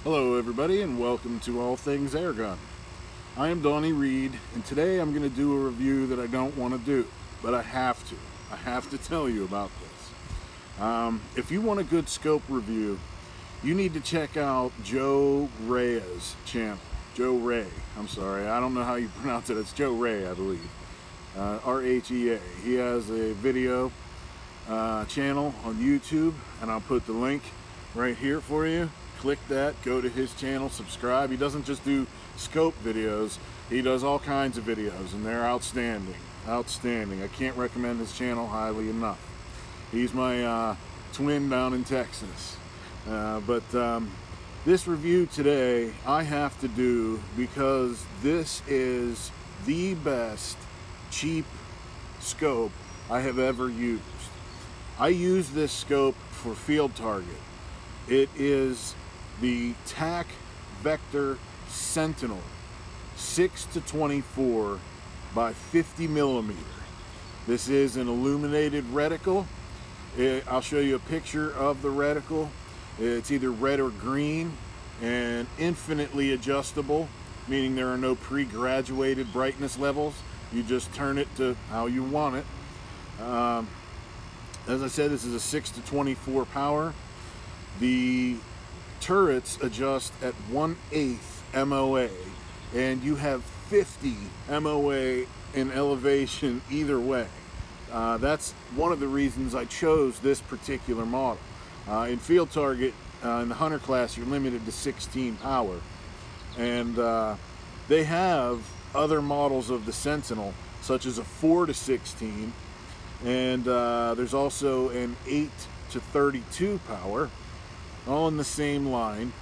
Hello everybody and welcome to All Things AIRGUN. I am Donnie Reed and today I'm going to do a review that I don't want to do, but I have to. I have to tell you about this. If you want a good scope review, you need to check out Joe Rhea's channel. Joe Ray, I'm sorry, I don't know how you pronounce it. It's Joe Ray, I believe. R-H-E-A. He has a video channel on YouTube and I'll put the link right here for you. Click that, go to his channel, subscribe. He doesn't just do scope videos, he does all kinds of videos and they're outstanding. Outstanding. I can't recommend his channel highly enough. He's my twin down in Texas. But this review today I have to do because this is the best cheap scope I have ever used. I use this scope for field target. It is the Tac Vector Sentinel 6-24 by 50 millimeter. This is an illuminated reticle. I'll show you a picture of the reticle. It's either red or green and infinitely adjustable, meaning there are no pre-graduated brightness levels. You just turn it to how you want it. As I said, this is a 6-24 power. The turrets adjust at 1/8 MOA, and you have 50 MOA in elevation either way. That's one of the reasons I chose this particular model. In field target, in the hunter class, you're limited to 16 power, and they have other models of the Sentinel, such as a 4-16, and there's also an 8-32 power, all in the same line.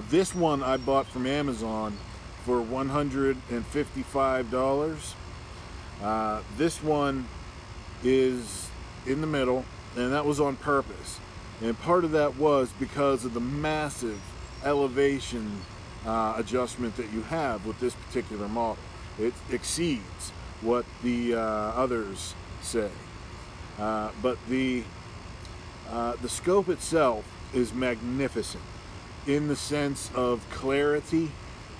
This one I bought from Amazon for $155. This one is in the middle, and that was on purpose. And part of that was because of the massive elevation adjustment that you have with this particular model. It exceeds what the others say. But the scope itself is magnificent in the sense of clarity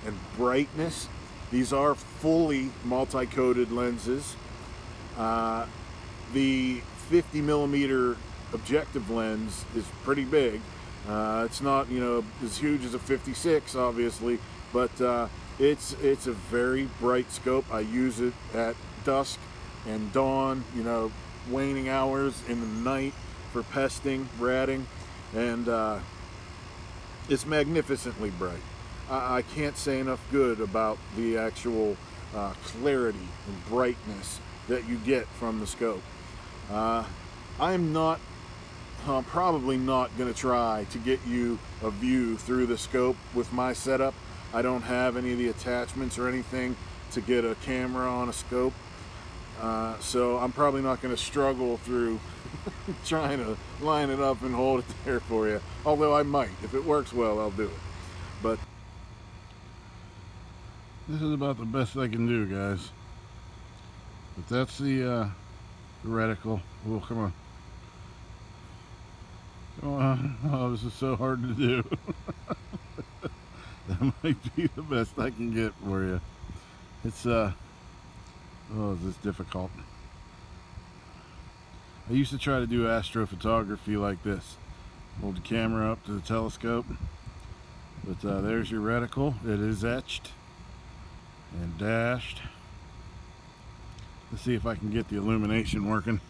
and brightness. These are fully multi-coated lenses. The 50 millimeter objective lens is pretty big. It's not, as huge as a 56, obviously, but it's a very bright scope. I use it at dusk and dawn, waning hours in the night for pesting, ratting, and it's magnificently bright. I can't say enough good about the actual clarity and brightness that you get from the scope. I'm probably not going to try to get you a view through the scope with my setup. I don't have any of the attachments or anything to get a camera on a scope. So I'm probably not going to struggle through trying to line it up and hold it there for you. Although I might. If it works well, I'll do it. But this is about the best I can do, guys. But that's the reticle. Oh, come on. Come on. Oh, this is so hard to do. That might be the best I can get for you. It's oh, is this difficult? I used to try to do astrophotography like this. Hold the camera up to the telescope. But there's your reticle. It is etched and dashed. Let's see if I can get the illumination working.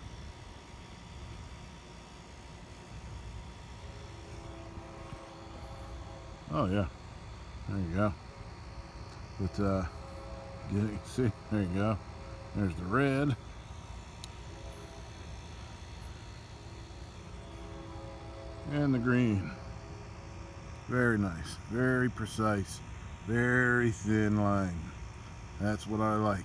Oh yeah, there you go. But see, there you go. There's the red. And the green. Very nice, very precise, very thin line. That's what I like.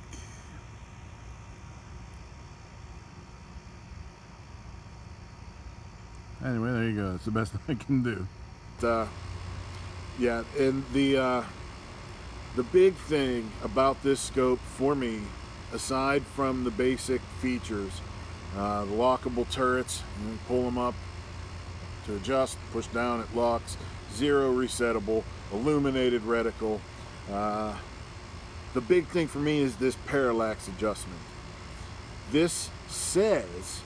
Anyway, there you go. It's the best I can do. Yeah, and the big thing about this scope for me, aside from the basic features, the lockable turrets, you can pull them up to adjust, push down, it locks. zero resettable, illuminated reticle. The big thing for me is this parallax adjustment. This says,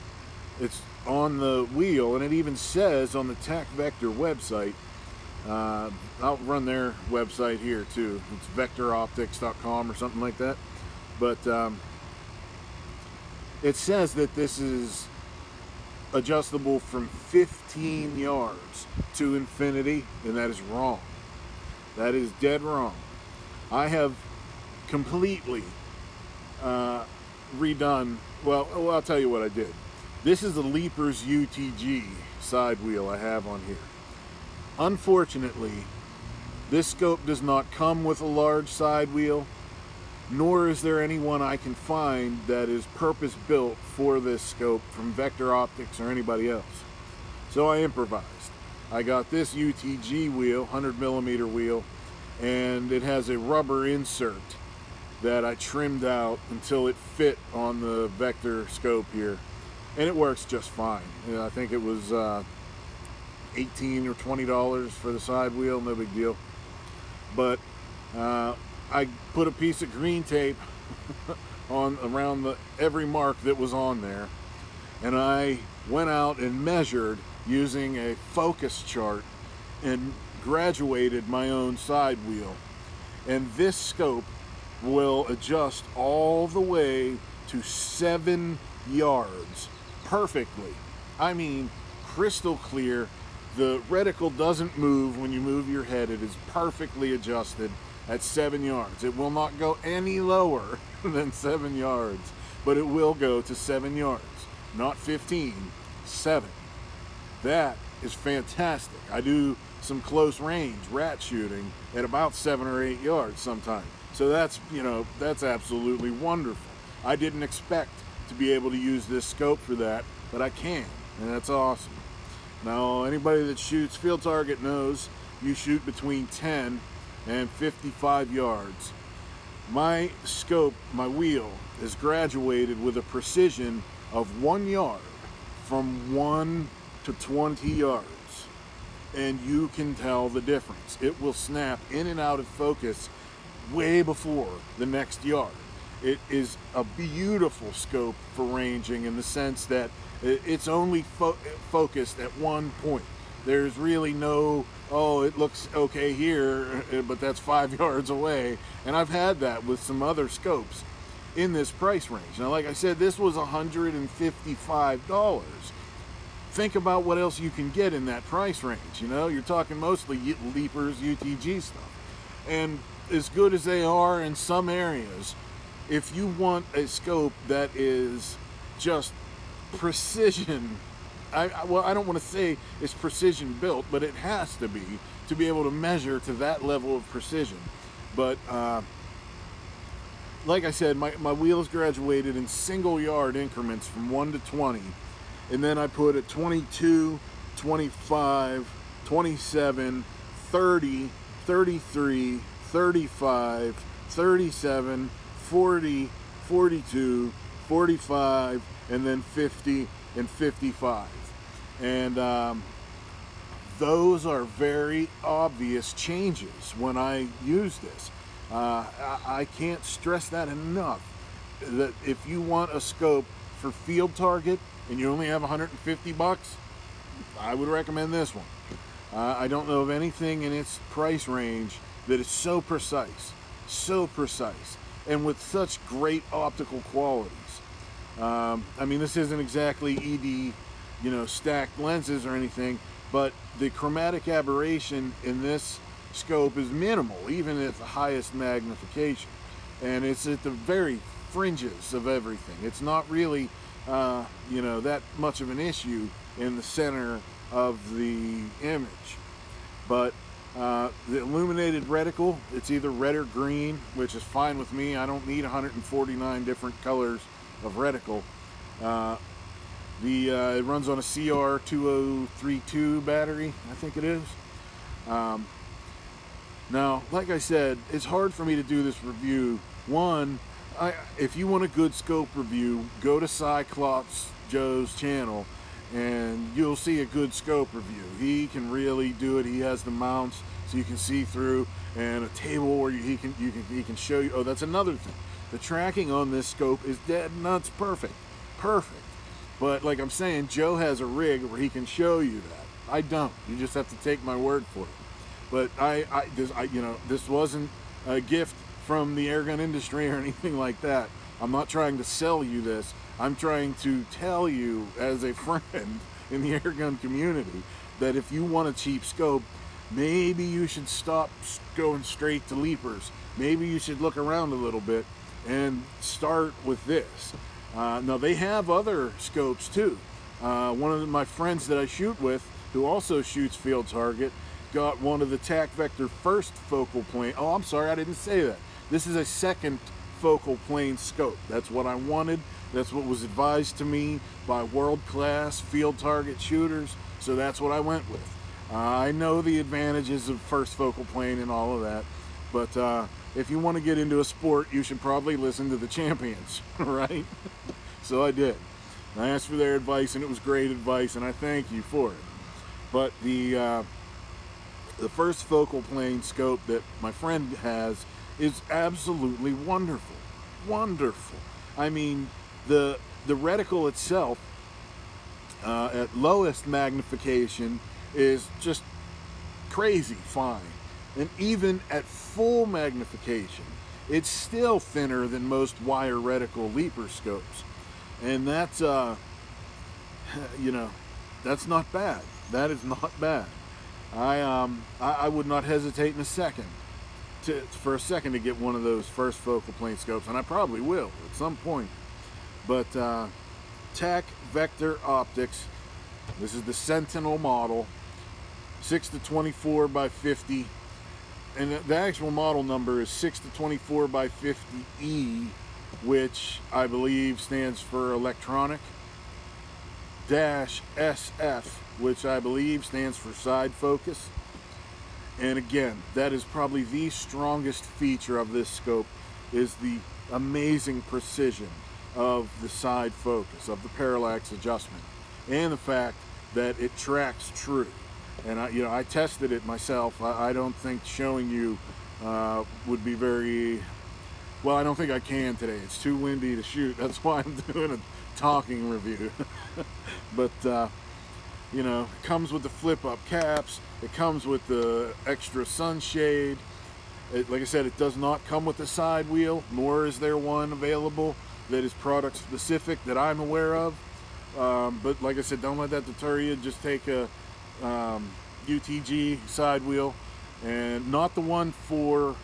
it's on the wheel, and it even says on the Tac Vector website, I'll run their website here too, it's vectoroptics.com or something like that, but it says that this is adjustable from 15 yards to infinity, and that is wrong. That is dead wrong. I have completely redone, well, I'll tell you what I did. This is the Leapers UTG side wheel I have on here. Unfortunately, this scope does not come with a large side wheel, nor is there anyone I can find that is purpose-built for this scope from Vector Optics or anybody else. So I improvised. I got this UTG wheel, 100mm wheel, and it has a rubber insert that I trimmed out until it fit on the Vector scope here, and it works just fine. I think it was $18 or $20 for the side wheel, no big deal. But I put a piece of green tape on around every mark that was on there, and I went out and measured using a focus chart and graduated my own side wheel. And this scope will adjust all the way to 7 yards perfectly. I mean, crystal clear. The reticle doesn't move when you move your head. It is perfectly adjusted at 7 yards. It will not go any lower than 7 yards, but it will go to 7 yards. Not 15, 7. That is fantastic. I do some close range rat shooting at about 7 or 8 yards sometimes. So that's, you know, that's absolutely wonderful. I didn't expect to be able to use this scope for that, but I can, and that's awesome. Now, anybody that shoots field target knows you shoot between 10 and 55 yards. My scope, my wheel, is graduated with a precision of 1 yard from 1 to 20 yards. And you can tell the difference. It will snap in and out of focus way before the next yard. It is a beautiful scope for ranging in the sense that it's only focused at one point. There's really no, oh, it looks okay here, but that's 5 yards away. And I've had that with some other scopes in this price range. Now, like I said, this was $155. Think about what else you can get in that price range. You know, you're talking mostly Leapers, UTG stuff. And as good as they are in some areas, if you want a scope that is just precision, well, I don't want to say it's precision built, but it has to be able to measure to that level of precision. But like I said, my wheels graduated in single yard increments from 1 to 20, and then I put a 22, 25, 27, 30, 33, 35, 37, 40, 42, 45, and then 50 and 55. And those are very obvious changes when I use this. I can't stress that enough, that if you want a scope for field target and you only have $150, I would recommend this one. I don't know of anything in its price range that is so precise, and with such great optical qualities. I mean, this isn't exactly ED, you know, stacked lenses or anything, but the chromatic aberration in this scope is minimal, even at the highest magnification. And it's at the very fringes of everything. It's not really, you know, that much of an issue in the center of the image. But the illuminated reticle, it's either red or green, which is fine with me. I don't need 149 different colors of reticle. It runs on a CR2032 battery, I think it is. Now, like I said, it's hard for me to do this review. One, if you want a good scope review, go to Cyclops Joe's channel and you'll see a good scope review. He can really do it. He has the mounts so you can see through, and a table where he can show you. Oh, that's another thing. The tracking on this scope is dead nuts perfect. But like I'm saying, Joe has a rig where he can show you that. I don't. You just have to take my word for it. But this wasn't a gift from the airgun industry or anything like that. I'm not trying to sell you this. I'm trying to tell you as a friend in the airgun community that if you want a cheap scope, maybe you should stop going straight to leapers. Maybe you should look around a little bit and start with this. Now they have other scopes too. One of my friends that I shoot with, who also shoots field target, got one of the Tac Vector first focal plane. Oh, I'm sorry, I didn't say that. This is a second focal plane scope. That's what I wanted. That's what was advised to me by world-class field target shooters. So that's what I went with. I know the advantages of first focal plane and all of that, but if you want to get into a sport, you should probably listen to the champions, right? So I did. I asked for their advice, and it was great advice, and I thank you for it. But the first focal plane scope that my friend has is absolutely wonderful. Wonderful. I mean, the reticle itself at lowest magnification is just crazy fine. And even at full magnification, it's still thinner than most wire reticle leaper scopes. And that's, that's not bad. That is not bad. I would not hesitate in a second for a second to get one of those first focal plane scopes, and I probably will at some point. But Tac Vector Optics, this is the Sentinel model, 6 to 24 by 50, and the actual model number is 6 to 24 by 50E, which I believe stands for electronic, dash SF, which I believe stands for side focus. And again, that is probably the strongest feature of this scope, is the amazing precision of the side focus, of the parallax adjustment, and the fact that it tracks true. And I tested it myself. I don't think showing you would be very well. I don't think I can today. It's too windy to shoot. That's why I'm doing a talking review. But it comes with the flip-up caps. It comes with the extra sunshade. Like I said, it does not come with a side wheel, nor is there one available that is product specific that I'm aware of. But like I said, don't let that deter you. Just take a UTG side wheel, and not the one for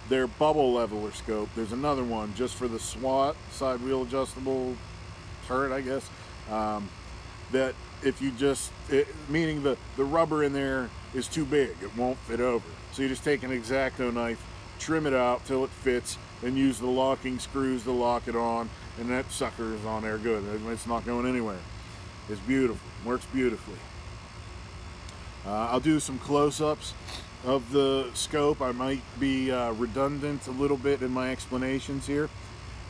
their bubble leveler scope. There's another one just for the SWAT, side wheel adjustable turret, I guess. That if you meaning the rubber in there is too big, it won't fit over. So you just take an X-Acto knife, trim it out till it fits, and use the locking screws to lock it on, and that sucker is on there good. It's not going anywhere. It's beautiful, works beautifully. I'll do some close-ups of the scope. I might be redundant a little bit in my explanations here,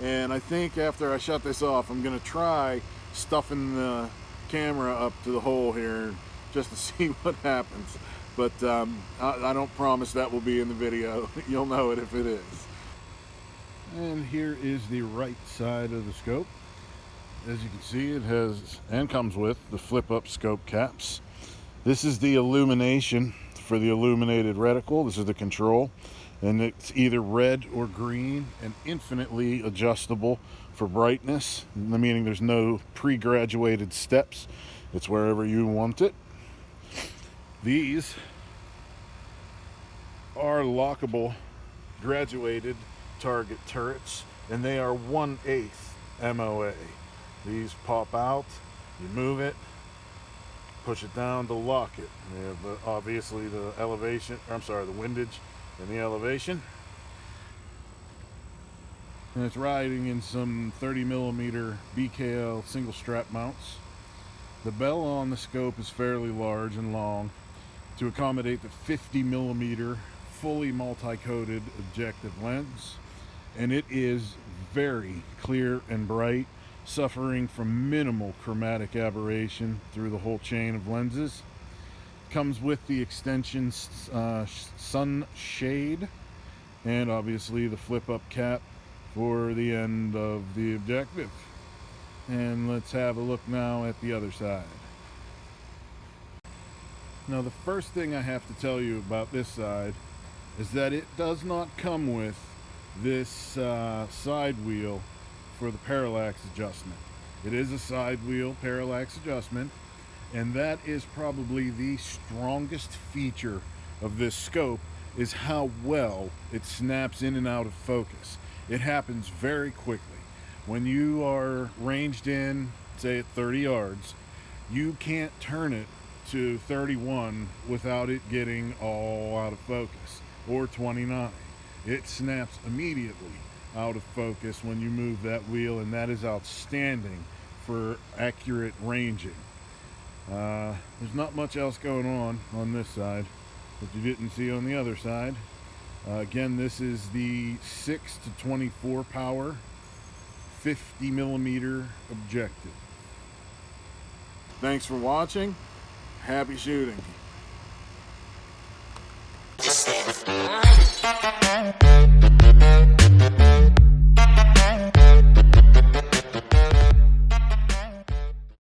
and I think after I shut this off, I'm going to try stuffing the camera up to the hole here just to see what happens. But I don't promise that will be in the video. You'll know it if it is. And here is the right side of the scope. As you can see, it has and comes with the flip-up scope caps. This is the illumination for the illuminated reticle. This is the control, and it's either red or green and infinitely adjustable for brightness, meaning there's no pre-graduated steps. It's wherever you want it. These are lockable graduated target turrets, and they are 1/8 MOA. These pop out, you move it, push it down to lock it. We have obviously the elevation, the windage and the elevation. And it's riding in some 30mm BKL single strap mounts. The bell on the scope is fairly large and long to accommodate the 50mm fully multi-coated objective lens, and it is very clear and bright. suffering from minimal chromatic aberration through the whole chain of lenses. Comes with the extension sunshade, and obviously the flip up cap for the end of the objective. And let's have a look now at the other side. Now, the first thing I have to tell you about this side is that it does not come with this side wheel for the parallax adjustment. It is a side wheel parallax adjustment, and that is probably the strongest feature of this scope, is how well it snaps in and out of focus. It happens very quickly. When you are ranged in, say at 30 yards, you can't turn it to 31 without it getting all out of focus, or 29. It snaps immediately out of focus when you move that wheel, and that is outstanding for accurate ranging. There's not much else going on this side that you didn't see on the other side. Again, this is the 6 to 24 power 50 millimeter objective. Thanks for watching. Happy shooting. Just stay with me.